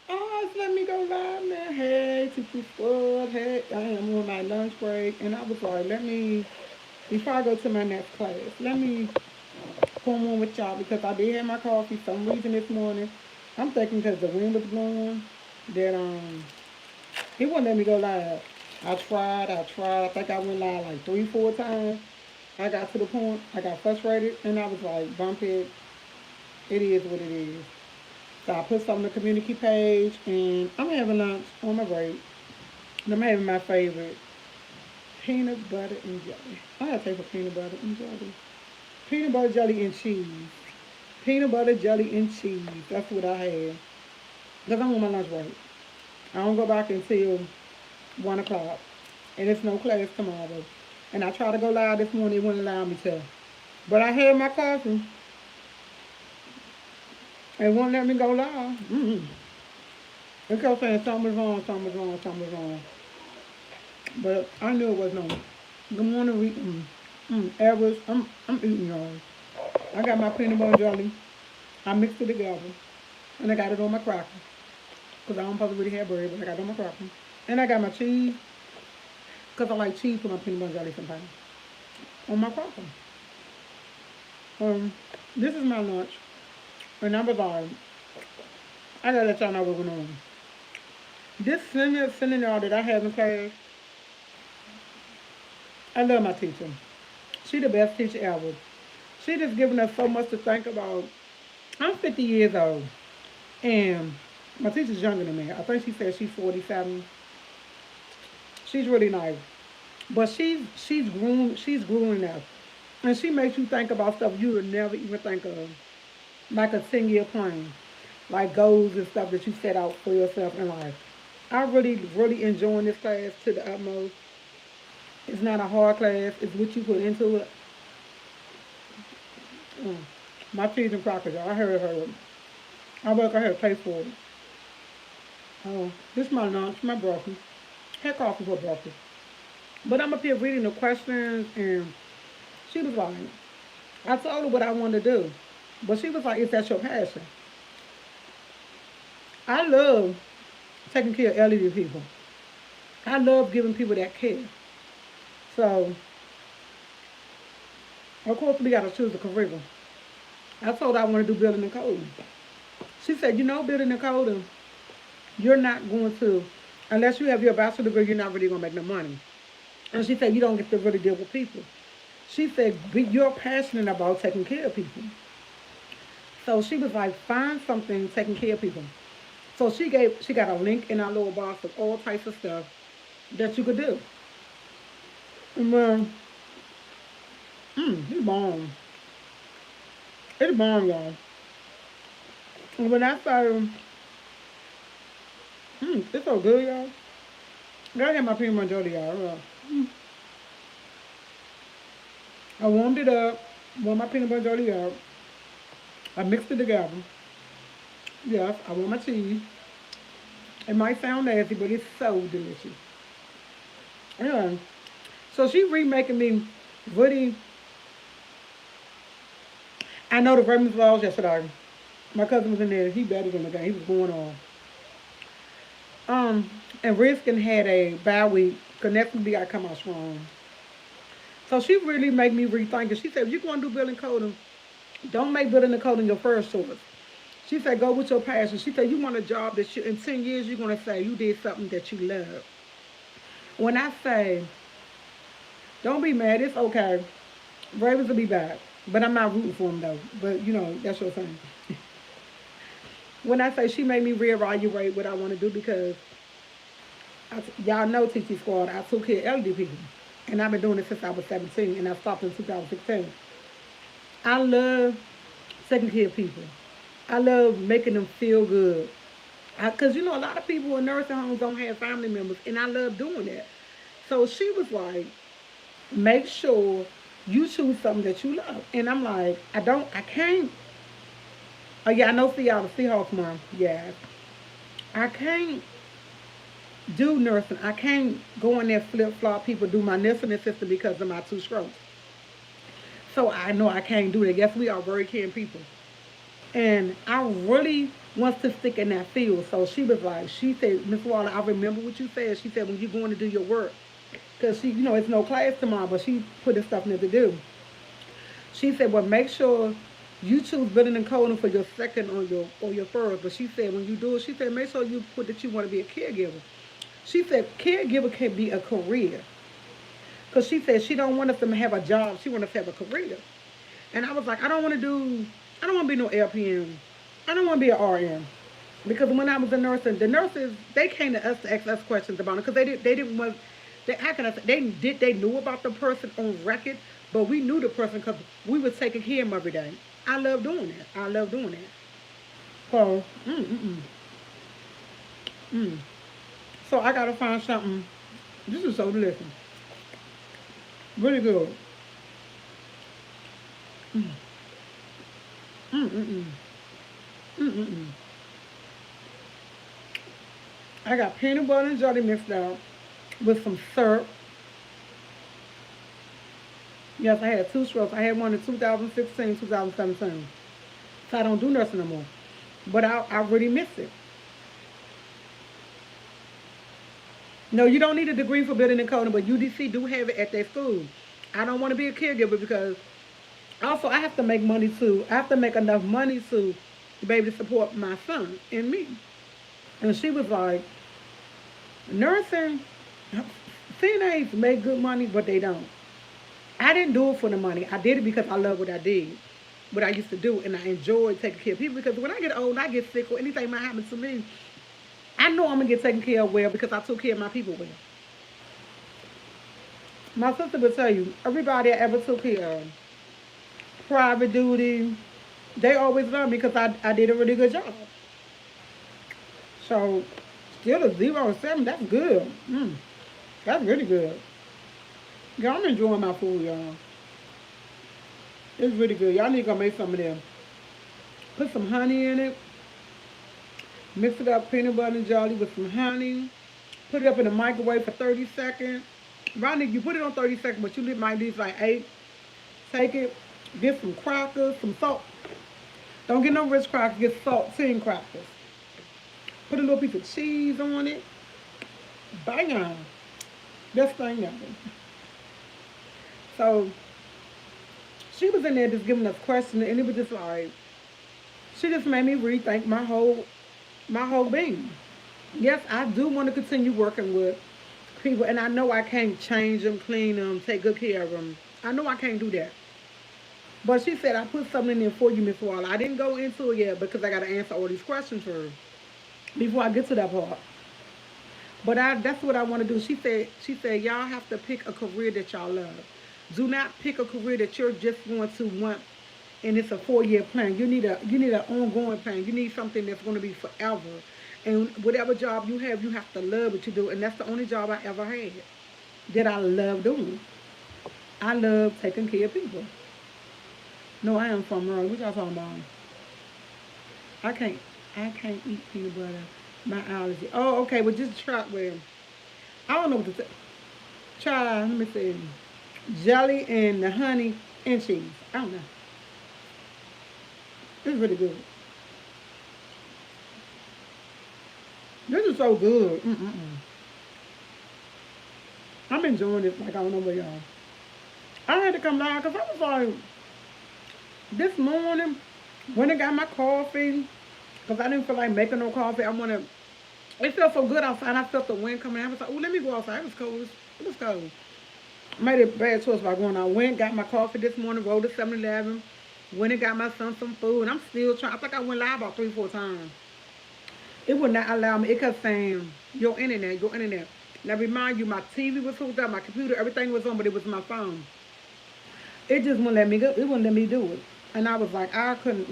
Oh, let me go live now. Hey, Tiki Squad. Hey, I am on my lunch break. And I was like, before I go to my next class, let me come on with y'all because I did have my coffee some reason this morning. I'm thinking because the wind was blowing that it wouldn't let me go live. I tried. I think I went live like 3, 4 times. I got to the point, I got frustrated, and I was like, bump it. It is what it is. So I put something on the community page, and I'm having lunch on my break. And I'm having my favorite peanut butter and jelly. I gotta take a peanut butter and jelly. Peanut butter, jelly, and cheese. Peanut butter, jelly, and cheese. That's what I had. Because I'm on my lunch break. I don't go back until 1 o'clock. And it's no class tomorrow. And I tried to go live this morning, it wouldn't allow me to. But I had my coffee. It won't let me go live. Mm-hmm. It kept saying something was wrong, something was wrong, something was wrong. But I knew it was no. Good morning, Rick. Average. I'm eating y'all. I got my peanut butter jelly. I mixed it together. And I got it on my cracker. Because I don't supposed to really have bread, but I got it on my cracker. And I got my cheese. Because I like cheese with my peanut butter jelly sometimes. On my cracker. Um, this is my lunch. And I'm sorry. I gotta let y'all know what's going on. This seminar that I have in class, I love my teacher. She the best teacher ever. She just giving us so much to think about. I'm 50 years old, and my teacher's younger than me. I think she said she's 47. She's really nice, but she's growing up, and she makes you think about stuff you would never even think of, like a 10-year plan, like goals and stuff that you set out for yourself in life. I really enjoying this class to the utmost. It's not a hard class. It's what you put into it. Mm. My cheese and crackers, y'all. I heard her. I work. I had to pay for it. Oh, this is my lunch, my breakfast. Had coffee for breakfast. But I'm up here reading the questions, and she was like, I told her what I wanted to do. But she was like, is that your passion? I love taking care of elderly people. I love giving people that care. So, of course, we got to choose a career. I told her I want to do building and coding. She said, building and coding, you're not going to, unless you have your bachelor degree, you're not really going to make no money. And she said, you don't get to really deal with people. She said, you're passionate about taking care of people. So she was like, find something taking care of people. So she got a link in our little box of all types of stuff that you could do. And it's bomb. It's bomb, y'all. And when I started, it's so good, y'all. Gotta have my peanut butter jelly, y'all. I warmed it up, warmed my peanut butter jelly up. I mixed it together. Yes, I want my cheese. It might sound nasty, but it's so delicious. Yeah. So she remaking me really. I know the Ravens lost yesterday. My cousin was in there. He betted on the game. He was going on. And Riskin had a bye week. Connecting got come out strong. So she really made me rethink it. She said, if you're going to do building coding, don't make building the coding your first choice. She said, go with your passion. She said, you want a job that in 10 years, you're going to say you did something that you love. When I say, don't be mad, it's okay. Ravens will be back. But I'm not rooting for them, though. But, that's your thing. When I say she made me reevaluate what I want to do because y'all know TT Squad, I took care of elderly people. And I've been doing it since I was 17 and I stopped in 2016. I love taking care of people. I love making them feel good. Because, a lot of people in nursing homes don't have family members, and I love doing that. So she was like, make sure you choose something that you love. And I'm like, I can't. Oh, yeah, I know Seattle Seahawks, Mom. Yeah. I can't do nursing. I can't go in there flip flop people do my nursing assistant because of my 2 strokes. So I know I can't do that. Yes, we are very caring people. And I really wants to stick in that field. So she was like, she said, Miss Waller, I remember what you said. She said, when you're going to do your work, because she, it's no class tomorrow, but she put this stuff in there to do. She said, well, make sure you choose building and coding for your second or your first. But she said, when you do it, she said, make sure you put that you want to be a caregiver. She said, caregiver can be a career. Because she said she don't want us to have a job. She wants us to have a career. And I was like, I don't want to be no LPN. I don't want to be an RN. Because when I was a nurse, and the nurses, they came to us to ask us questions about it. Because they didn't want, how can I say, they knew about the person on record, but we knew the person because we were taking care of him every day. I love doing that. I love doing that. So, so I got to find something. This is so delicious. Really good. Mm-mm-mm. Mm-mm-mm. I got peanut butter and jelly mixed out with some syrup. Yes, I had two strokes. I had one in 2016, 2017. So I don't do nursing no more. But I really miss it. No, you don't need a degree for building and coding, but UDC do have it at their school. I don't want to be a caregiver because also I have to make money too. I have to make enough money to be able to support my son and me. And she was like, nursing, CNAs make good money, but they don't. I didn't do it for the money. I did it because I love what I did, what I used to do, and I enjoyed taking care of people. Because when I get old, and I get sick, or anything might happen to me, I know I'm gonna get taken care of well because I took care of my people well. My sister would tell you, everybody I ever took care of, private duty, they always love me because I did a really good job. So, still a 0 and 7, that's good. That's really good. Yeah, I'm enjoying my food, y'all. It's really good. Y'all need to go make some of them. Put some honey in it. Mix it up, peanut butter and jelly with some honey. Put it up in the microwave for 30 seconds. Rodney, you put it on 30 seconds, but you might leave like 8. Take it, get some crackers, some salt. Don't get no rich crackers, get saltine crackers. Put a little piece of cheese on it. Bang! Best thing ever. So, she was in there just giving us questions, and it was just like, she just made me rethink my whole being. Yes, I do want to continue working with people, and I know I can't change them, clean them, take good care of them. I know I can't do that. But she said, I put something in there for you, Miss Waller. I didn't go into it yet because I got to answer all these questions first before I get to that part. But that's what I want to do. She said, y'all have to pick a career that y'all love. Do not pick a career that you're just going to want, and it's a 4-year plan. You need an ongoing plan. You need something that's going to be forever. And whatever job you have to love what you do. And that's the only job I ever had that I love doing. I love taking care of people. No, I am from wrong. What y'all talking about? I can't. I can't eat peanut butter. My allergy. Oh, okay. Well, just try. Well, I don't know what to say. Try. Let me see. Jelly and the honey and cheese. I don't know. It's really good. This is so good. I'm enjoying this like I don't know where y'all. I had to come down because I was like, this morning when I got my coffee, because I didn't feel like making no coffee. It felt so good outside. I felt the wind coming. I was like, oh, let me go outside. It was cold. It was cold. I made a bad choice by going out. Went, got my coffee this morning, rode to 7-Eleven. Went and got my son some food. And I'm still trying. I think I went live about 3-4 times. It would not allow me. It kept saying, your internet, your internet. Now, remind you, my TV was hooked up, my computer, everything was on, but it was my phone. It just wouldn't let me go. It wouldn't let me do it. And I was like, I couldn't.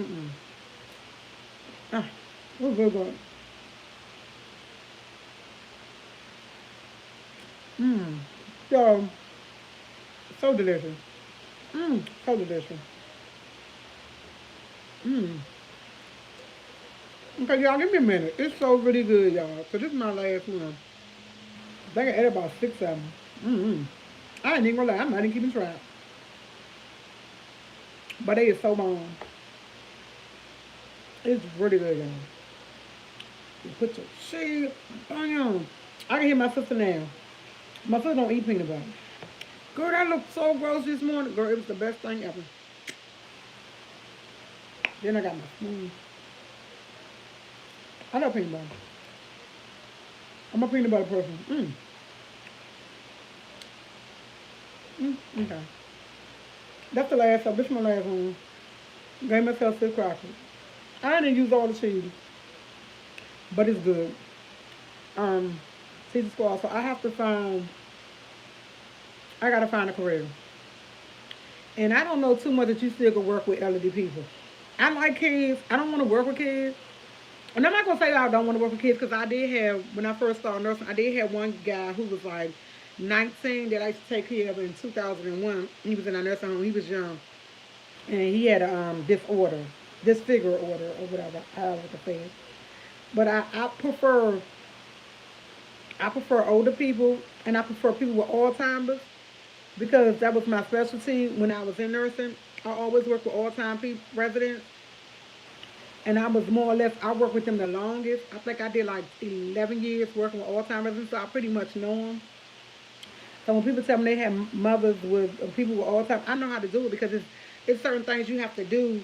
Ah, it was real good. So, so delicious. So delicious. Okay, y'all, give me a minute. It's so really good, y'all. So this is my last one. I think I ate about 6 of them. I ain't even gonna lie. I'm not even keeping track. But they is so long. It's really good, y'all. You put your cheese, onion. I can hear my sister now. My sister don't eat peanut butter. Girl, that looked so gross this morning. Girl, it was the best thing ever. Then I got my spoon. I love peanut butter. I'm a peanut butter person. Okay. That's the last one. This is my last one. Gave myself 6 crackers. I didn't use all the cheese, but it's good. Caesar squad. So I gotta find a career. And I don't know too much that you still can work with elderly people. I like kids. I don't want to work with kids. And I'm not gonna say I don't want to work with kids because I did have when I first started nursing. I did have one guy who was like 19 that I used to take care of in 2001. He was in a nursing home. He was young, and he had a disorder, disfigure order or whatever. I like to say it. But I prefer older people, and I prefer people with Alzheimer's because that was my specialty when I was in nursing. I always worked with Alzheimer's residents, and I was more or less, I worked with them the longest. I think I did like 11 years working with Alzheimer's, and so I pretty much know them. So when people tell me they have mothers with people with Alzheimer's, I know how to do it because it's certain things you have to do.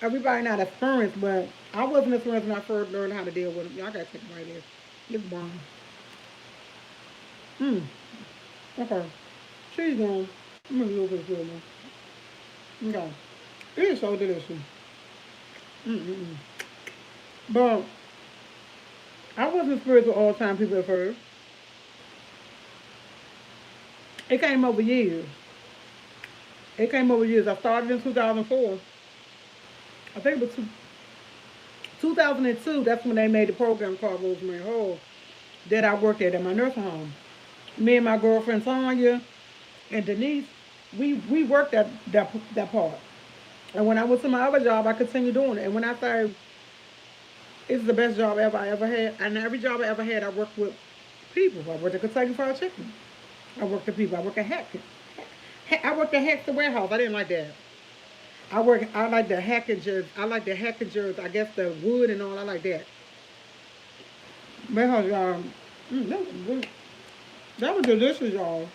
Everybody not experienced, but I wasn't experienced when I first learned how to deal with them. Y'all gotta take it right there. It's bomb. Okay. She's gone. I'm gonna do this good now. Okay. It is so delicious. Mm-mm-mm. But I wasn't experienced with all time people at first. It came over years. It came over years. I started in 2004. I think it was 2002. That's when they made the program called Rosemary Hall that I worked at my nursing home. Me and my girlfriend Sonia and Denise, we worked that part. And when I went to my other job, I continued doing it. And when I say it's the best job ever I ever had, and every job I ever had, I worked with people. I worked at Kentucky Fried Chicken. I worked with people. I worked at Hack. I worked at Hack's the warehouse. I didn't like that. I like the hackingers. I like the hackingers. I guess the wood and all. I like that. Warehouse, that was delicious, y'all.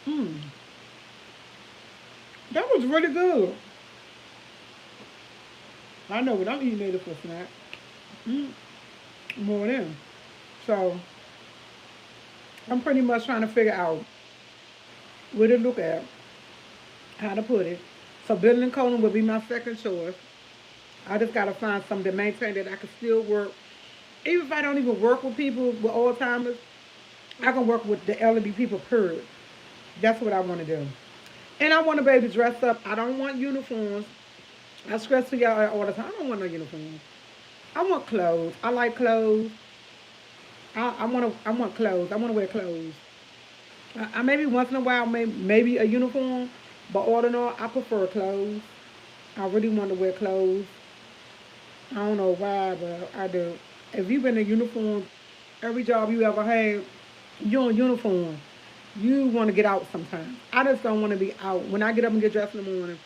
Mm, that was really good. I know what I'm eating later for snack. Mm, more than. So I'm pretty much trying to figure out where to look at, how to put it. So building and coding would be my second choice. I just gotta find something to maintain that I can still work. Even if I don't even work with people with Alzheimer's, I can work with the elderly people, period. That's what I want to do. And I want to be able to dress up. I don't want uniforms. I stress to y'all all the time. I don't want no uniforms. I want clothes. I like clothes. I want clothes. I want to wear clothes. I maybe once in a while, maybe a uniform, but all in all, I prefer clothes. I really want to wear clothes. I don't know why, but I do. If you've been in uniform, every job you ever had, you're in uniform. You want to get out sometimes. I just don't want to be out. When I get up and get dressed in the morning,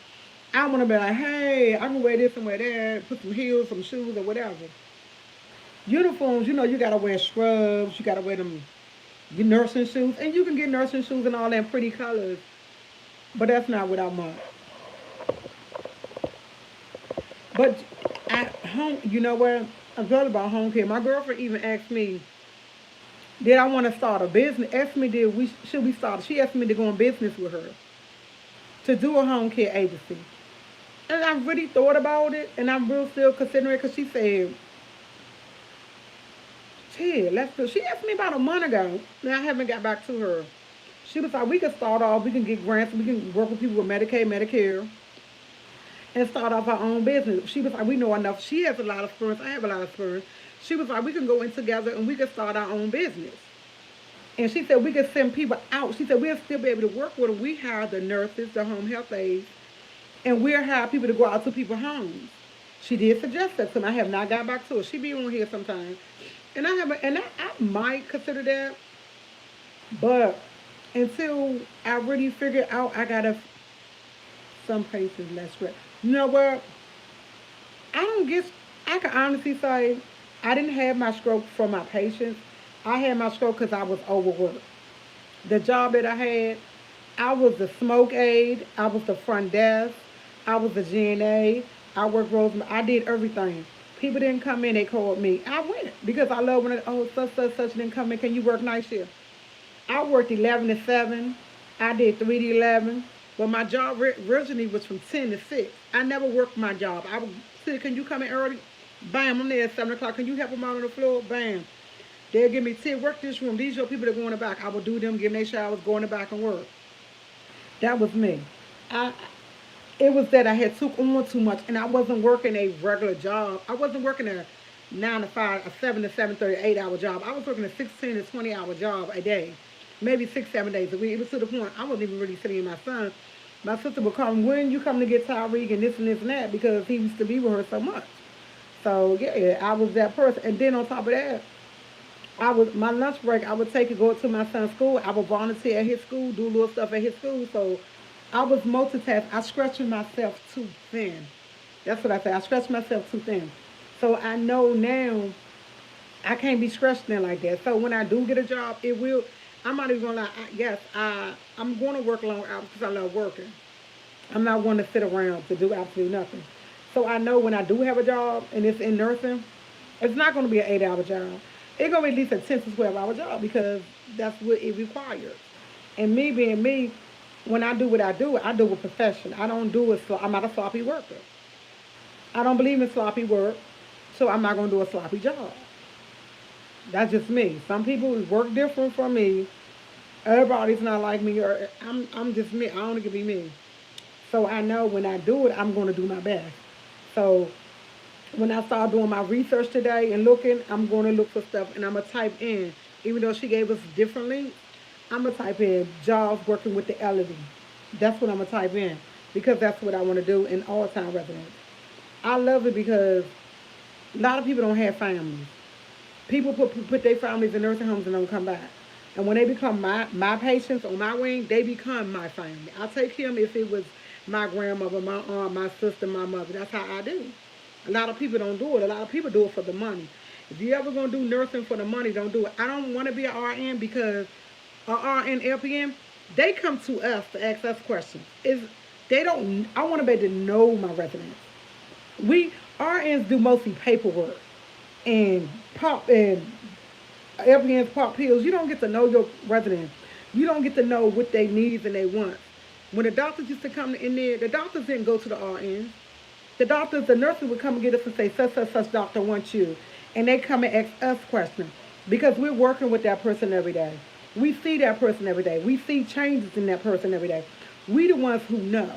I want to be like, hey, I can wear this and wear that, put some heels, some shoes, or whatever. Uniforms, you got to wear scrubs. You got to wear them your nursing shoes. And you can get nursing shoes and all that pretty colors. But that's not what I want. But at home, you know what? I'm good about home care. My girlfriend even asked me, did I want to start a business? Asked me, should we start? She asked me to go in business with her to do a home care agency. And I really thought about it, and I'm real still considering it because she said, "Hey, let's do." She asked me about a month ago, and I haven't got back to her. She was like, "We can start off. We can get grants. We can work with people with Medicaid, Medicare, and start off our own business." She was like, "We know enough." She has a lot of experience. I have a lot of experience. She was like, "We can go in together and we can start our own business." And she said we could send people out. She said we'll still be able to work with them. We hire the nurses, the home health aides, and we'll hire people to go out to people's homes. She did suggest that to me. I have not got back to her. She be on here sometimes. And I might consider that. But until I really figure out I gotta some places less stress. You know what? I don't get, I can honestly say I didn't have my stroke from my patients. I had my stroke because I was overworked. The job that I had, I was the smoke aide, I was the front desk, I was the GNA, I worked Rosemary, I did everything. People didn't come in, they called me. I went because I love when, oh, such didn't come in, can you work night shift? I worked 11 to 7. I did 3 to 11. But my job originally was from 10 to 6. I never worked my job. I would say, can you come in early? Bam, I'm there at 7 o'clock. Can you help them out on the floor? Bam. They'll give me 10, work this room. These are your people that go in the back. I would do them, give them their showers, go in the back and work. That was me. I It was that I had took on too much and I wasn't working a regular job. I wasn't working a 9 to 5, a 7 to 7:30, 8 hour job. I was working a 16 to 20 hour job a day, maybe 6, 7 days a week. It was to the point I wasn't even really seeing my son. My sister would call me, when you come to get Tyreek and this and that because he used to be with her so much. So yeah, I was that person. And then on top of that, I was my lunch break. I would take it, go to my son's school. I would volunteer at his school, do little stuff at his school. So I was multitask. I stretched myself too thin. That's what I say. I stretched myself too thin. So I know now I can't be stretched thin like that. So when I do get a job, it will. I'm not even gonna lie. Yes, I'm going to work long hours because I love working. I'm not one to sit around to do absolutely nothing. So I know when I do have a job and it's in nursing, it's not going to be an 8 hour job. It's going to be at least a 10 to 12 hour job because that's what it requires. And me being me, when I do with profession. I don't do it, I'm not a sloppy worker. I don't believe in sloppy work, so I'm not going to do a sloppy job. That's just me. Some people work different from me. Everybody's not like me, or I'm just me. I only can be me. So I know when I do it, I'm going to do my best. So when I start doing my research today and looking, I'm going to look for stuff and I'm going to type in, even though she gave us different links, I'm going to type in jobs working with the elderly. That's what I'm going to type in because that's what I want to do in all time residents. I love it because a lot of people don't have families. People put their families in nursing homes and don't come back. And when they become my patients on my wing, they become my family. I take him if it was my grandmother, my aunt, my sister, my mother. That's how I do. A lot of people don't do it. A lot of people do it for the money. If you ever gonna do nursing for the money, don't do it. I don't want to be an RN because a RN LPN, they come to us to ask us questions. Is they don't. I want to be able to know my residents. We RNs do mostly paperwork and pop and LPNs pop pills. You don't get to know your residents. You don't get to know what they need and they want. When the doctors used to come in there, the doctors didn't go to the RNs. The nurses would come and get us and say, such doctor wants you. And they come and ask us questions because we're working with that person every day. We see that person every day. We see changes in that person every day. We the ones who know.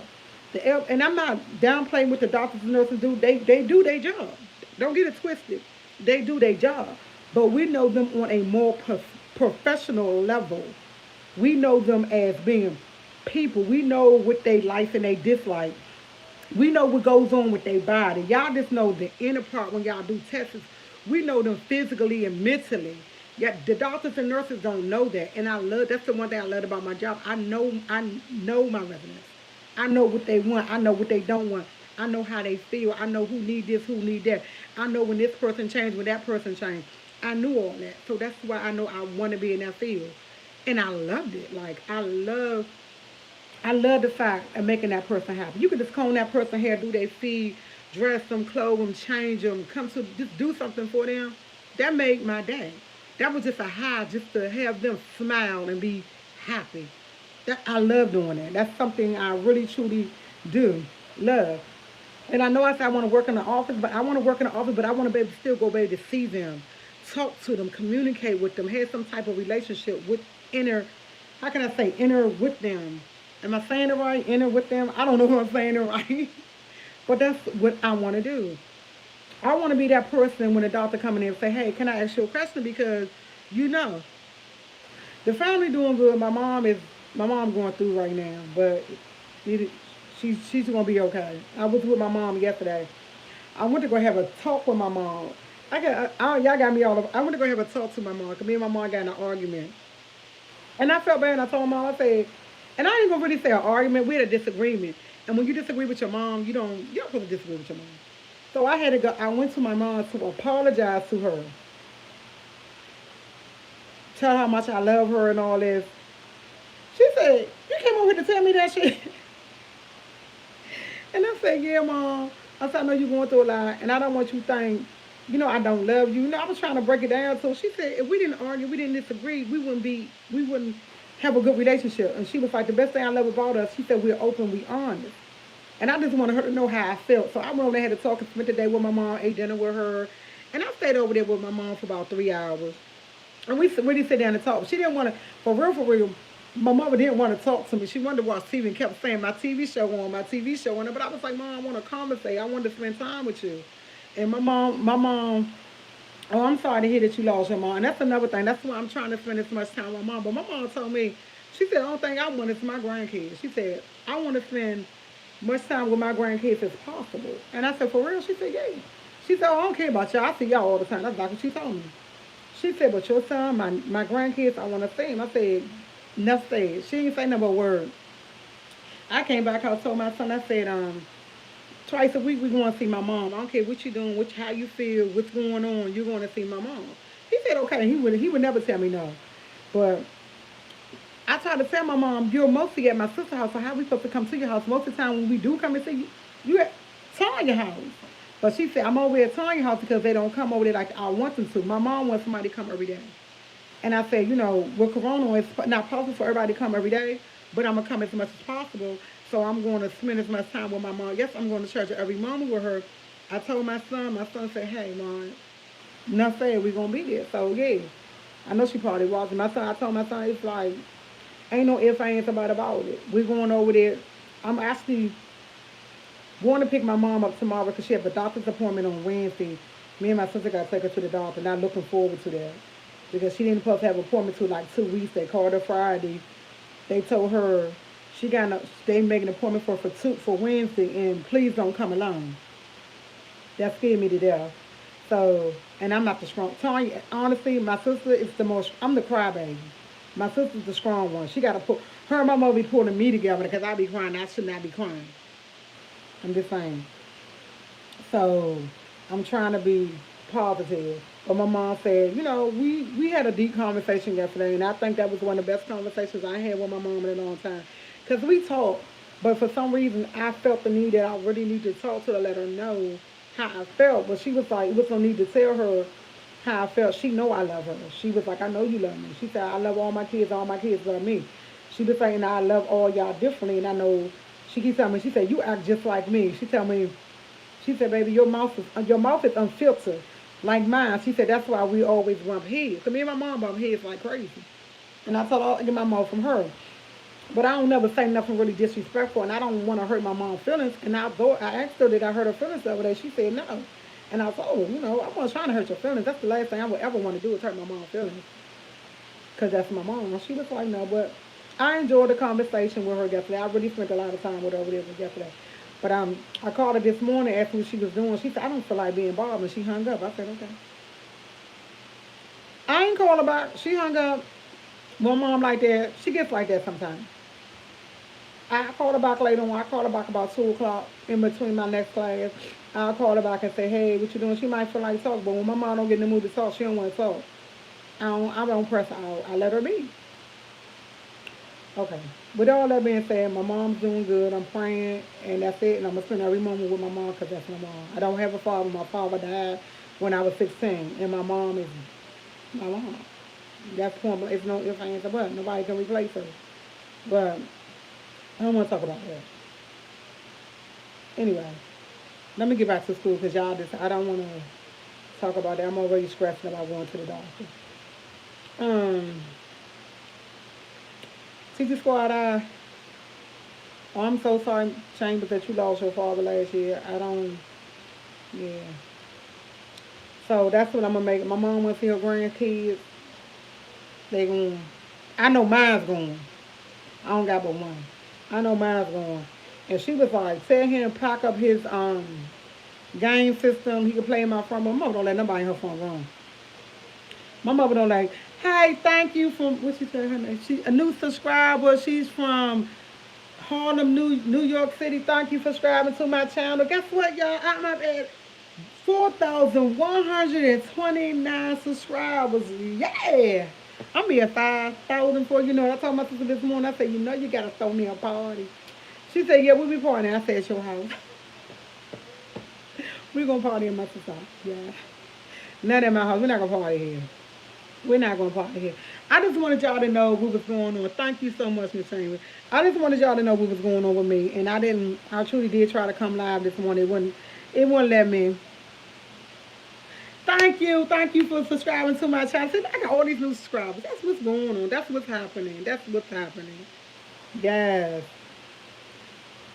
And I'm not downplaying what the doctors and nurses do. They do their job. Don't get it twisted. They do their job. But we know them on a more professional level. We know them as being people. We know what they like and they dislike. We know what goes on with their body. Y'all just know the inner part when y'all do tests. We know them physically and mentally. Yet the doctors and nurses don't know that. And that's the one thing I love about my job. I know my residents. I know what they want. I know what they don't want. I know how they feel. I know who need this, who need that. I know when this person changed, when that person changed. I knew all that. So that's why I know I want to be in that field. And I loved it. Like I love the fact of making that person happy. You can just comb that person's hair, do their feet, dress them, clothe them, change them, come to just do something for them. That made my day. That was just a high just to have them smile and be happy. That I love doing that. That's something I really truly do love. And I know I said I want to work in the office, but I want to work in the office, but I want to be able to still go be able to see them, talk to them, communicate with them, have some type of relationship with inner, how can I say, inner with them. Am I saying it right? Inner with them? I don't know if I'm saying it right. But that's what I want to do. I want to be that person when the doctor come in and say, hey, can I ask you a question? Because you know, the family doing good. My mom going through right now, but she's gonna be okay. I was with my mom yesterday. I went to go have a talk with my mom. Y'all got me all over. I went to go have a talk to my mom because me and my mom got in an argument. And I felt bad. And I told mom, I said, and I ain't gonna really say an argument. We had a disagreement. And when you disagree with your mom, you don't really disagree with your mom. So I had to go. I went to my mom to apologize to her, tell her how much I love her and all this. She said, "You came over here to tell me that shit." And I said, "Yeah, mom." I said, "I know you're going through a lot, and I don't want you to think, I don't love you." I was trying to break it down. So she said, if we didn't argue, we didn't disagree, we wouldn't have a good relationship. And she was like, the best thing I love about us, she said, we're open, we honest. And I just wanted her to know how I felt. So I went over there, had to talk and spent the day with my mom, ate dinner with her. And I stayed over there with my mom for about 3 hours. And we really sit down and talk. She didn't want to, for real, my mother didn't want to talk to me. She wanted to watch TV and kept saying, my TV show on, my TV show on. But I was like, Mom, I want to conversate. I want to spend time with you. And oh, I'm sorry to hear that you lost your mom. And that's another thing. That's why I'm trying to spend as much time with my mom. But my mom told me, she said, the only thing I want is my grandkids. She said, I want to spend much time with my grandkids as possible. And I said, for real? She said, yeah. She said, oh, I don't care about y'all. I see y'all all the time. That's like what she told me. She said, but your son, my grandkids, I want to see him. I said, enough said. She didn't say no more word. I came back, I told my son, I said, twice a week we going to see my mom. I don't care what you doing, how you feel, what's going on, you're going to see my mom. He said, okay. He would never tell me no. But I tried to tell my mom, you're mostly at my sister's house, so how we supposed to come to your house? Most of the time when we do come and see you, you at Tanya's house. But she said, I'm over at Tanya's house because they don't come over there like I want them to. My mom wants somebody to come every day. And I said, with Corona, it's not possible for everybody to come every day, but I'm going to come as much as possible. So I'm going to spend as much time with my mom. Yes, I'm going to church every moment with her. I told my son said, hey, Mom, enough said, we're going to be there. So, yeah, I know she probably was. I told my son, it's like, ain't no if, ain't somebody about it. We're going over there. I'm actually going to pick my mom up tomorrow because she has a doctor's appointment on Wednesday. Me and my sister got to take her to the doctor. Not looking forward to that because she didn't supposed to have an appointment till like 2 weeks. They called her Friday. They told her they make an appointment for Wednesday, and please don't come alone. That scared me to death. So, and I'm not the strong. Tanya, honestly, my sister is I'm the crybaby. My sister's the strong one. She got to her and my mother be pulling me together because I be crying. I should not be crying. I'm just saying. So, I'm trying to be positive. But my mom said, we had a deep conversation yesterday, and I think that was one of the best conversations I had with my mom in a long time. Because we talked, but for some reason, I felt the need that I really need to talk to her, let her know how I felt. But she was like, it was no need to tell her how I felt. She know I love her. She was like, I know you love me. She said, I love all my kids love me. She was saying, I love all y'all differently, and I know, she keeps telling me, she said, you act just like me. She said, baby, your mouth is unfiltered like mine. She said, that's why we always bump heads. Because me and my mom bump heads like crazy. And I thought I'll get my mom from her. But I don't never say nothing really disrespectful, and I don't want to hurt my mom's feelings. And I asked her, did I hurt her feelings the other day? She said no. And I thought, I wasn't trying to hurt your feelings. That's the last thing I would ever want to do is hurt my mom's feelings. Because that's my mom. And she was like, no, but I enjoyed the conversation with her yesterday. I really spent a lot of time with her over there yesterday. But I called her this morning, asked what she was doing. She said, I don't feel like being bothered. And she hung up. I said, okay. I ain't call her back. She hung up. My mom like that. She gets like that sometimes. I called her back later on. I called her back about 2 o'clock in between my next class. I'll call her back and say, hey, what you doing? She might feel like talk, but when my mom don't get in the mood to talk, she don't want to talk. I don't press her out. I let her be. Okay. With all that being said, my mom's doing good. I'm praying, and that's it. And I'm going to spend every moment with my mom because that's my mom. I don't have a father. My father died when I was 16, and my mom is my mom. That's point. It's no ifs, ands, or buts. Nobody can replace her. But I don't want to talk about that. Anyway, let me get back to school because I don't want to talk about that. I'm already stressing about going to the doctor. Um, Teacher Squad, I'm so sorry, Chambers, that you lost your father last year. Yeah. So that's what I'm going to make. My mom went to her grandkids. They going, I know mine's going. I don't got but one. I know mine's going. And she was like, tell him pack up his game system. He can play in my phone. My mother don't let nobody in her phone room. My mother don't like, hey, thank you for, what she said her name? She, a new subscriber. She's from Harlem, New York City, thank you for subscribing to my channel. Guess what, y'all? I'm up at 4,129 subscribers. Yeah. I'm here 5,000 for you know. I told my sister this morning, I said, you know, you got to throw me a party. She said, yeah, we'll be partying. I said, at your house. We're going to party in my sister's house. Yeah. Not at my house. We're not going to party here. We're not going to party here. I just wanted y'all to know what was going on. Thank you so much, Miss Amy. I just wanted y'all to know what was going on with me. And I truly did try to come live this morning. It wouldn't let me. Thank you. Thank you for subscribing to my channel. See, I got all these new subscribers. That's what's going on. That's what's happening. That's what's happening. Yes.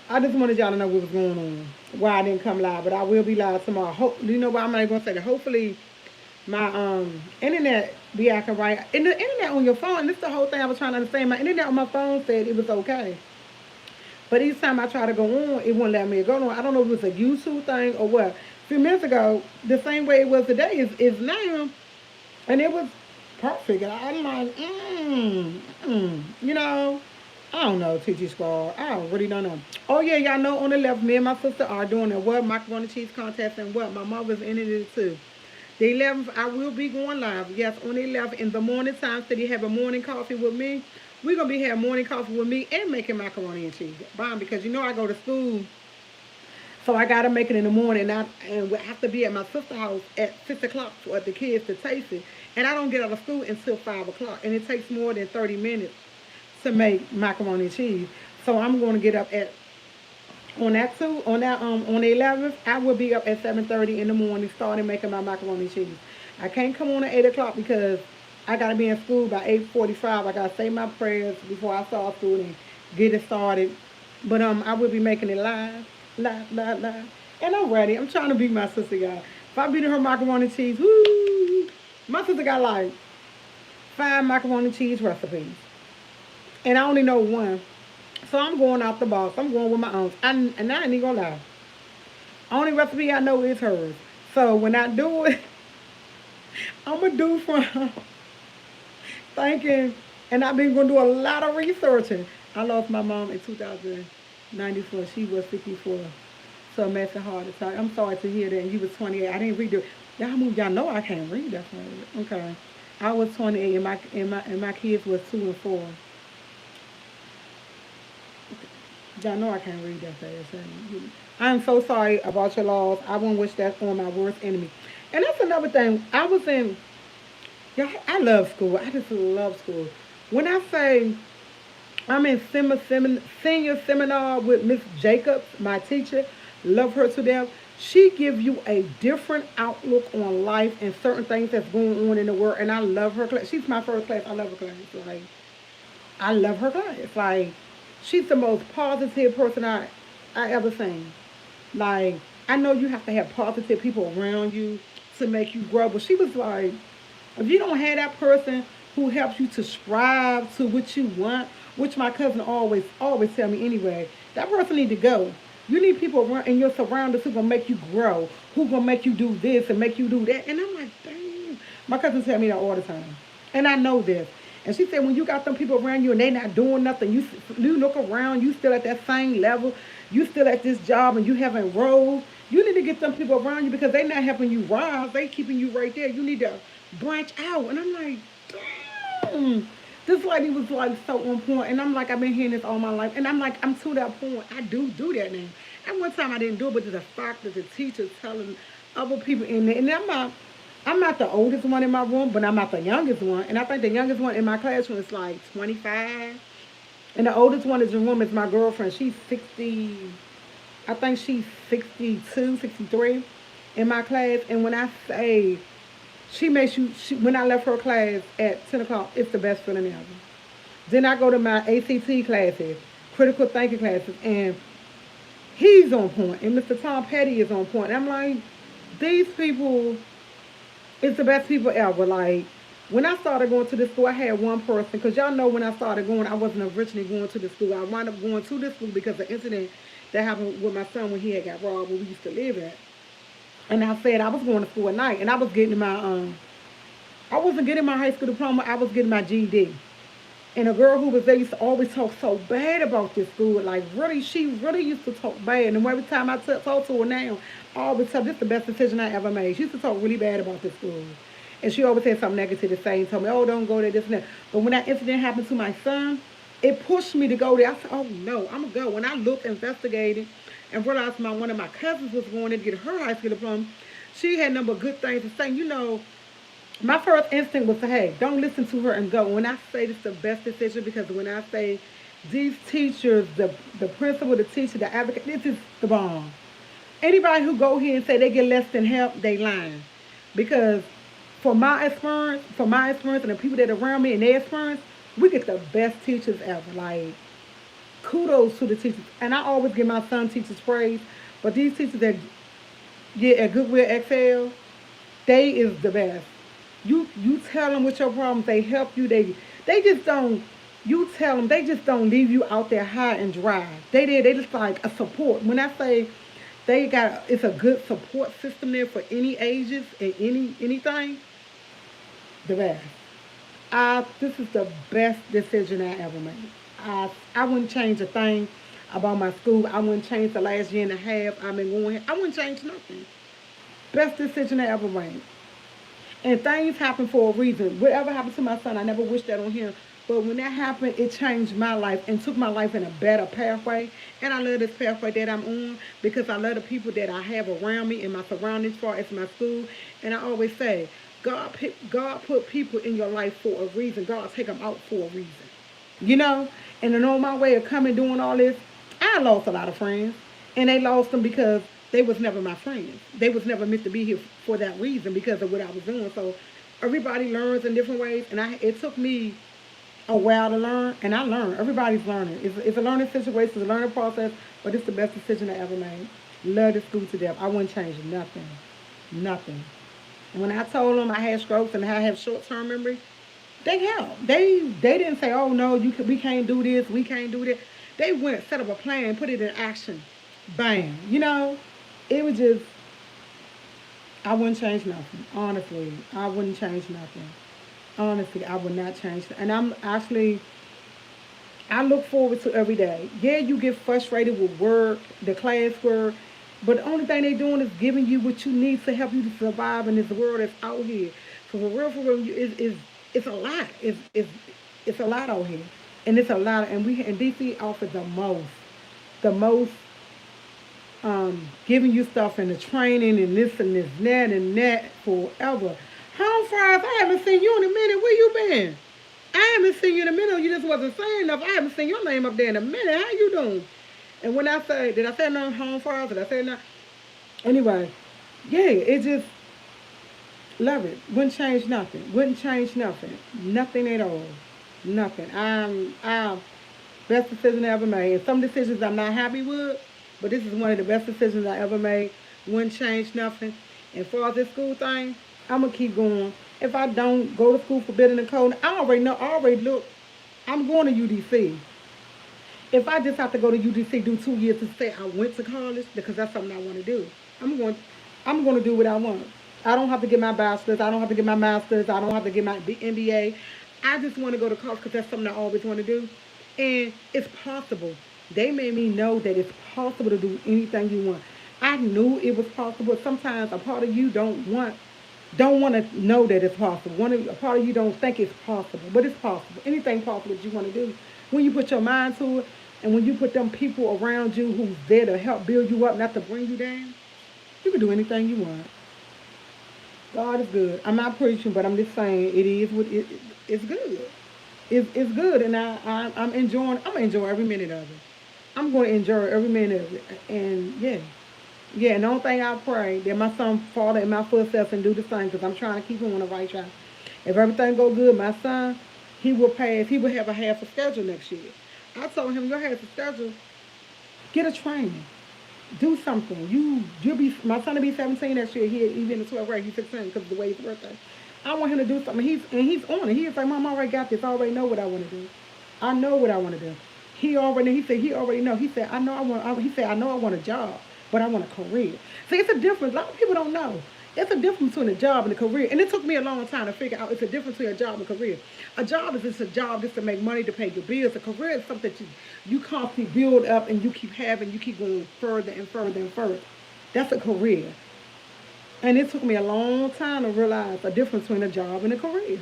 I just wanted y'all to know what was going on. Why I didn't come live. But I will be live tomorrow. You know what? I'm not going to say that. Hopefully, my internet be acting right. And the internet on your phone, and this is the whole thing I was trying to understand. My internet on my phone said it was okay. But each time I try to go on, it wouldn't let me go on. I don't know if it was a YouTube thing or what. A few minutes ago, the same way it was today is now. And it was perfect. And I'm like, you know, I don't know, TG Squad. I really don't know. Oh, yeah, y'all know on the left, me and my sister are doing a what? Macaroni cheese contest and what? My mother's in it too. The 11th, I will be going live. Yes, on the 11th in the morning time. So you have a morning coffee with me. We're going to be having morning coffee with me and making macaroni and cheese. Bomb, because you know I go to school. So I got to make it in the morning. And we have to be at my sister's house at 6 o'clock for the kids to taste it. And I don't get out of school until 5 o'clock. And it takes more than 30 minutes to make macaroni and cheese. So I'm going to get up at on the 11th, I will be up at 7:30 in the morning, starting making my macaroni and cheese. I can't come on at 8 o'clock because I gotta be in school by 8:45. I gotta say my prayers before I start school and get it started. But I will be making it live, and I'm ready. I'm trying to beat my sister, y'all. If I beat her macaroni and cheese, woo! My sister got like 5 macaroni and cheese recipes, and I only know one. So I'm going out the box. I'm going with my own. And I ain't even gonna lie. Only recipe I know is hers. So when I do it, I'm gonna do from thinking, and I've been gonna do a lot of researching. I lost my mom in 2094. She was 54. So a massive heart attack. I'm sorry to hear that. And you was 28. I didn't read it. Y'all move. Y'all know I can't read that. Okay. I was 28, and my kids was 2 and 4. Y'all know I can't read that fast. I'm so sorry about your loss. I won't wish that on my worst enemy. And that's another thing. Yeah, I love school. I just love school. When I say I'm in senior seminar with Miss Jacobs, my teacher, love her to death. She gives you a different outlook on life and certain things that's going on in the world. And I love her class. She's my first class. I love her class. Like, I love her class. Like, she's the most positive person I ever seen. Like, I know you have to have positive people around you to make you grow, but she was like, if you don't have that person who helps you to strive to what you want, which my cousin always tell me anyway, that person need to go. You need people around in your surroundings who gonna make you grow, who gonna make you do this and make you do that. And I'm like, damn. My cousin tell me that all the time, and I know this. And she said, when you got them people around you and they not doing nothing, you look around, you still at that same level, you still at this job and you haven't rose. You need to get them people around you because they not helping you rise. They keeping you right there. You need to branch out. And I'm like, damn. This lady was like so on point. And I'm like, I've been hearing this all my life. And I'm like, I'm to that point. I do that now. And one time I didn't do it, but the fact that the teacher telling other people in there, and I'm not the oldest one in my room, but I'm not the youngest one. And I think the youngest one in my classroom is like 25. And the oldest one in the room is my girlfriend. She's 60, I think she's 62, 63 in my class. And when I say, when I left her class at 10 o'clock, it's the best feeling ever. Then I go to my ACT classes, critical thinking classes, and he's on point. And Mr. Tom Petty is on point. And I'm like, these people, it's the best people ever. Like, when I started going to this school, I had one person, because y'all know when I started going, I wasn't originally going to the school. I wound up going to this school because of the incident that happened with my son when he had got robbed where we used to live at. And I said I was going to school at night, and I was getting I wasn't getting my high school diploma, I was getting my GED. And a girl who was there used to always talk so bad about this school. Like, really, she really used to talk bad. And every time I talk to her now, I always tell her, this is the best decision I ever made. She used to talk really bad about this school. And she always had something negative to say and told me, oh, don't go there, this and that. But when that incident happened to my son, it pushed me to go there. I said, oh, no, I'm going to go. When I looked, investigated, and realized one of my cousins was going in to get her high school diploma, she had number of good things to say. You know, my first instinct was to, hey, don't listen to her and go. When I say this is the best decision, because when I say these teachers, the principal, the teacher, the advocate, this is the bomb. Anybody who go here and say they get less than help, they lying. Because from my experience and the people that are around me and their experience, we get the best teachers ever. Like, kudos to the teachers. And I always give my son teachers praise. But these teachers that get at Goodwill Excel, they is the best. You tell them what your problems, they help you. They just don't. You tell them, they just don't leave you out there high and dry. They just like a support. When I say it's a good support system there for any ages and anything. The best. This is the best decision I ever made. I wouldn't change a thing about my school. I wouldn't change the last year and a half I've been going here. I wouldn't change nothing. Best decision I ever made. And things happen for a reason. Whatever happened to my son, I never wished that on him. But when that happened, it changed my life and took my life in a better pathway. And I love this pathway that I'm on because I love the people that I have around me in my surroundings as far as my school. And I always say, God put people in your life for a reason. God take them out for a reason. You know? And to know my way of coming doing all this, I lost a lot of friends. And they lost them because they was never my friends. They was never meant to be here for that reason because of what I was doing. So everybody learns in different ways. And it took me a while to learn, and I learned. Everybody's learning. It's a learning situation, it's a learning process, but it's the best decision I ever made. Love the school to death. I wouldn't change nothing. Nothing. And when I told them I had strokes and I have short-term memory, they helped. They didn't say, oh, no, we can't do this, we can't do that. They went, set up a plan, put it in action. Bam. You know, it was just, I wouldn't change nothing. Honestly, I wouldn't change nothing. Honestly, I would not change it. And I look forward to every day. Yeah, you get frustrated with work, the classwork, but the only thing they're doing is giving you what you need to help you to survive in this world that's out here. So for real, it's a lot. It's a lot out here. And it's a lot, and DC offers the most giving you stuff and the training and this and that forever. Home fries, I haven't seen you in a minute. Where you been? I haven't seen you in a minute. You just wasn't saying enough. I haven't seen your name up there in a minute. How you doing? And when I say, did I say no home fries? Did I say no? Anyway, yeah, it just, love it. Wouldn't change nothing. Wouldn't change nothing. Nothing at all. Nothing. Best decision I ever made. And some decisions I'm not happy with, but this is one of the best decisions I ever made. Wouldn't change nothing. And for this school thing, I'm going to keep going. If I don't go to school for building and coding, I already look, I'm going to UDC. If I just have to go to UDC, do 2 years to say I went to college, because that's something I want to do. I'm going to do what I want. I don't have to get my bachelor's. I don't have to get my master's. I don't have to get my MBA. I just want to go to college because that's something I always want to do. And it's possible. They made me know that it's possible to do anything you want. I knew it was possible. Sometimes a part of you don't want to know that it's possible. A part of you don't think it's possible, but it's possible. Anything possible that you want to do. When you put your mind to it, and when you put them people around you who's there to help build you up, not to bring you down, you can do anything you want. God is good. I'm not preaching, but I'm just saying it is what it's good. It's good, and I'm enjoying. I'm gonna enjoy every minute of it. I'm going to enjoy every minute of it, and yeah. Yeah, and the only thing I pray that my son follow in my footsteps and do the same because I'm trying to keep him on the right track. If everything go good, my son, he will pass. He will have a half a schedule next year. I told him, your half a schedule, get a training. Do something. You'll be, my son will be 17 next year. He's in the 12th grade. He's 16 because of the way his birthday. I want him to do something. He's on it. He's like, Mom, I already got this. I already know what I want to do. I know what I want to do. He said he already know. He said, I know I want a job, but I want a career. See, it's a difference. A lot of people don't know. It's a difference between a job and a career. And it took me a long time to figure out it's a difference between a job and a career. A job is just a job just to make money to pay your bills. A career is something that you constantly build up and you keep having, you keep going further and further and further. That's a career. And it took me a long time to realize the difference between a job and a career.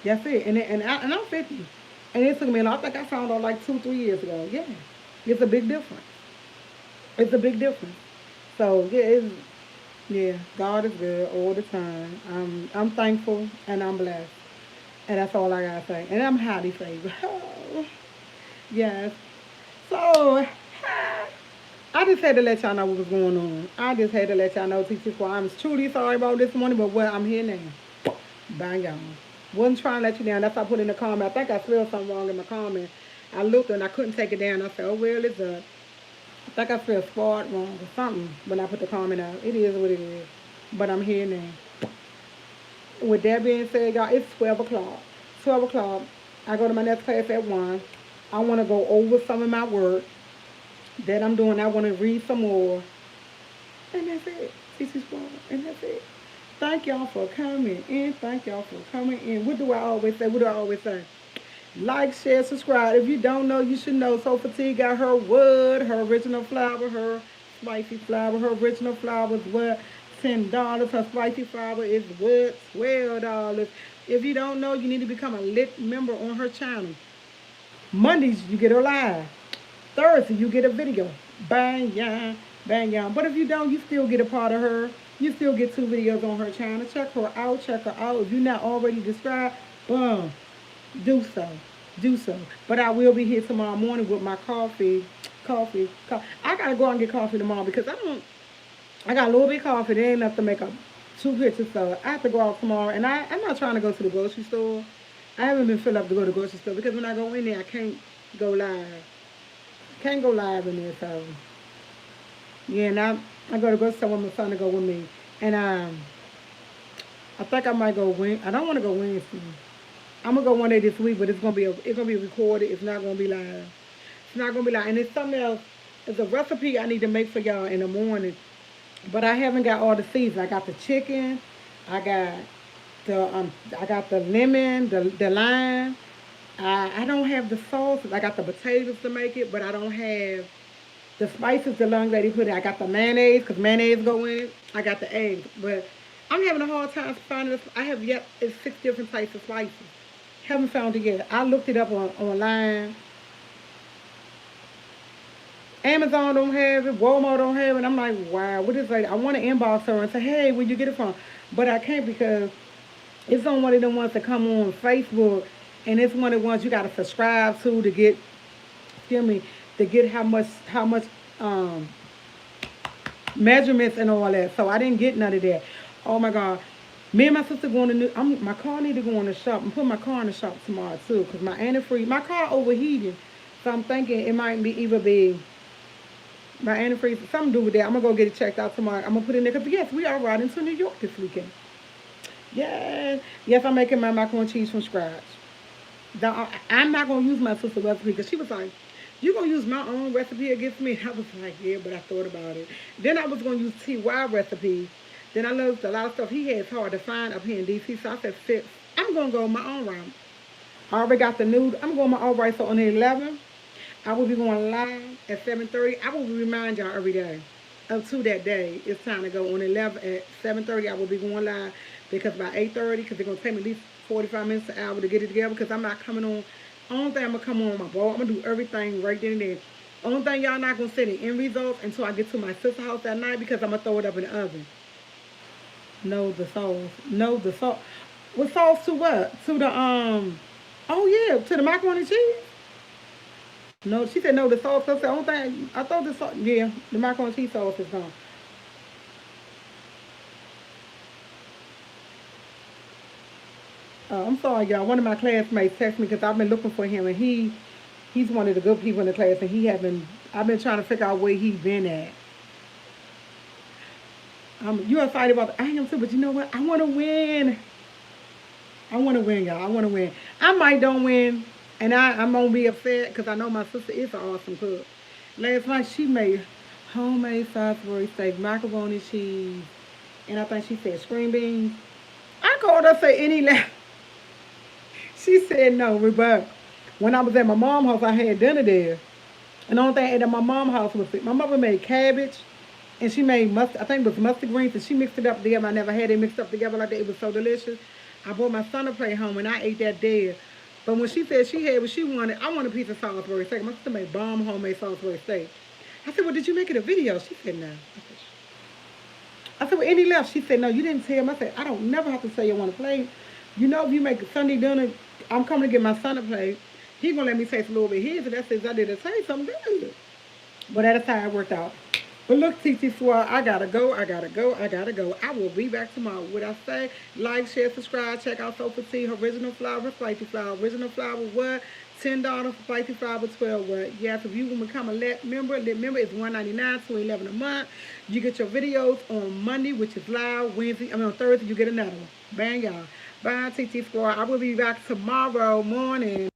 That's it. And I'm 50. And it took me, and I think I found out like 2, 3 years ago. Yeah. It's a big difference. It's a big difference. So yeah, yeah, God is good all the time. I'm thankful and I'm blessed. And that's all I gotta say. And I'm highly favored. Oh, yes. So I just had to let y'all know what was going on. I just had to let y'all know, T.C. Squad. I'm truly sorry about this morning, but well, I'm here now. Bang y'all. Wasn't trying to let you down. That's why I put in the comment. I think I spelled something wrong in my comment. I looked and I couldn't take it down. I said, oh well, it's a. I think I spelled sport wrong or something when I put the comment out. It is what it is. But I'm here now. With that being said, y'all, it's 12 o'clock. 12 o'clock. I go to my next class at 1. I want to go over some of my work that I'm doing. I want to read some more. And that's it. CC Squad. And that's it. Thank y'all for coming in. Thank y'all for coming in. What do I always say? What do I always say? Like, share, subscribe. If you don't know, you should know. So Fatigue got her wood, her original flour, her spicy flour. Her original flour is what? $10. Her spicy flour is what? $12. If you don't know, you need to become a lit member on her channel. Mondays, you get her live. Thursday, you get a video. Bang, yeah, bang, yeah. But if you don't, you still get a part of her. You still get 2 videos on her channel. Check her out. Check her out. If you're not already subscribed, boom, do so. Do so. But I will be here tomorrow morning with my coffee. I got to go out and get coffee tomorrow because I got a little bit of coffee. There ain't enough to make up 2 pictures. So I have to go out tomorrow. And I'm not trying to go to the grocery store. I haven't been filled up to go to the grocery store because when I go in there, I can't go live. Can't go live in there, so yeah. And I go to grocery store with my son to go with me, and I think I might go I don't want to go Wednesday. I'm gonna go one day this week, but it's gonna be recorded. It's not gonna be live. It's not gonna be live. And it's something else. It's a recipe I need to make for y'all in the morning, but I haven't got all the seasons. I got the chicken. I got the lemon, the lime. I don't have the sauces. I got the potatoes to make it, but I don't have the spices the young lady put in. I got the mayonnaise, because mayonnaise go in it. I got the eggs. But I'm having a hard time finding this. I have yet, it's 6 different types of spices. Haven't found it yet. I looked it up online. Amazon don't have it. Walmart don't have it. I'm like, wow, what is that? I want to inbox her and say, hey, where'd you get it from? But I can't because it's on one of them ones that come on Facebook. And it's one of the ones you got to subscribe to get, to get how much measurements and all that. So I didn't get none of that. Oh my God. Me and my sister going to my car need to go in the shop and put my car in the shop tomorrow too. Because my antifreeze, my car overheating. So I'm thinking it might be my antifreeze, something to do with that. I'm going to go get it checked out tomorrow. I'm going to put it in there. Because yes, we are riding to New York this weekend. Yes. Yes, I'm making my macaroni and cheese from scratch. I'm not going to use my sister's recipe because she was like, you going to use my own recipe against me? And I was like, yeah, but I thought about it. Then I was going to use T.Y. recipe. Then I looked a lot of stuff he has hard to find up here in D.C. So I said, I'm going to go my own route. I already got the noodle. I'm going my own right. So on the 11th, I will be going live at 7:30. I will remind y'all every day up to that day. It's time to go on the 11th at 7:30. I will be going live because by 8:30, because they're going to take me at least 45 minutes an hour to get it together because I'm not coming on. Only thing I'm going to come on my ball. I'm going to do everything right then and there. Only thing y'all not going to see the end results until I get to my sister's house that night because I'm going to throw it up in the oven. No, the sauce. No, the sauce. What sauce to what? To the, oh yeah, to the macaroni and cheese? No, she said no, the sauce. That's the only thing. I thought the sauce, yeah, the macaroni and cheese sauce is gone. I'm sorry, y'all. One of my classmates texted me because I've been looking for him, and he's one of the good people in the class, and I've been trying to figure out where he's been at. You're excited about I am too, but you know what? I want to win. I want to win, y'all. I want to win. I might don't win, and I'm going to be upset because I know my sister is an awesome cook. Last night, she made homemade Salisbury steak, macaroni cheese, And I think she said screen beans. I called her say any left. She said no, but when I was at my mom's house, I had dinner there. And the only thing I ate at my mom's house was my mother made cabbage and she made mustard. I think it was mustard greens, and she mixed it up together. I never had it mixed up together like that. It was so delicious. I brought my son a plate home and I ate that there. But when she said she had what she wanted, I wanted a piece of Salisbury steak. My sister made bomb homemade Salisbury steak. I said, well, did you make it a video? She said, no. I said, well, any left? She said, no, you didn't tell him. I said, I don't never have to say you want to play. You know, if you make a Sunday dinner, I'm coming to get my son a plate. He's going to let me taste a little bit of his, and that says I did a taste something good. But that's how it worked out. But look, TT Swirl, I gotta go. I will be back tomorrow. What I say? Like, share, subscribe. Check out Sofa Tea, original flour, spicy flour. Original flour, what? $10 for spicy flour, 12 what? Yes, if you want to become a member it's $1.99 to $11 a month. You get your videos on Monday, which is live. On Thursday, you get another one. Bang, y'all. Bye, TT Swirl. I will be back tomorrow morning.